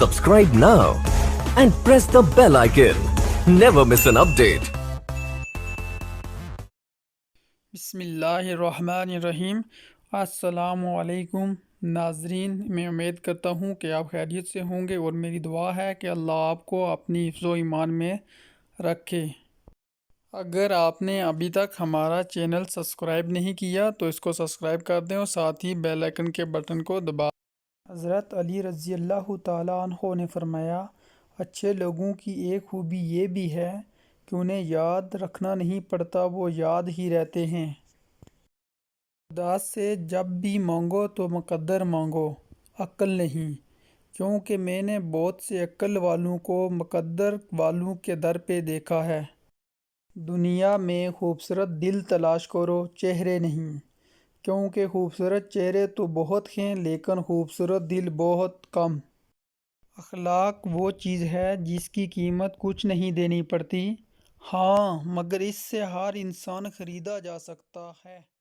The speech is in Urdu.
Subscribe now and press the bell icon. Never miss an update. بسم اللہ الرحمن الرحیم۔ السلام علیکم ناظرین، میں امید کرتا ہوں کہ آپ خیریت سے ہوں گے اور میری دعا ہے کہ اللہ آپ کو اپنی حفظ و ایمان میں رکھے۔ اگر آپ نے ابھی تک ہمارا چینل سبسکرائب نہیں کیا تو اس کو سبسکرائب کر دیں اور ساتھ ہی بیل آئیکن کے بٹن کو دبا۔ حضرت علی رضی اللہ تعالیٰ عنہ نے فرمایا، اچھے لوگوں کی ایک خوبی یہ بھی ہے کہ انہیں یاد رکھنا نہیں پڑتا، وہ یاد ہی رہتے ہیں۔ خدا سے جب بھی مانگو تو مقدر مانگو، عقل نہیں، کیونکہ میں نے بہت سے عقل والوں کو مقدر والوں کے در پہ دیکھا ہے۔ دنیا میں خوبصورت دل تلاش کرو، چہرے نہیں، کیونکہ خوبصورت چہرے تو بہت ہیں لیکن خوبصورت دل بہت کم۔ اخلاق وہ چیز ہے جس کی قیمت کچھ نہیں دینی پڑتی، ہاں مگر اس سے ہر انسان خریدا جا سکتا ہے۔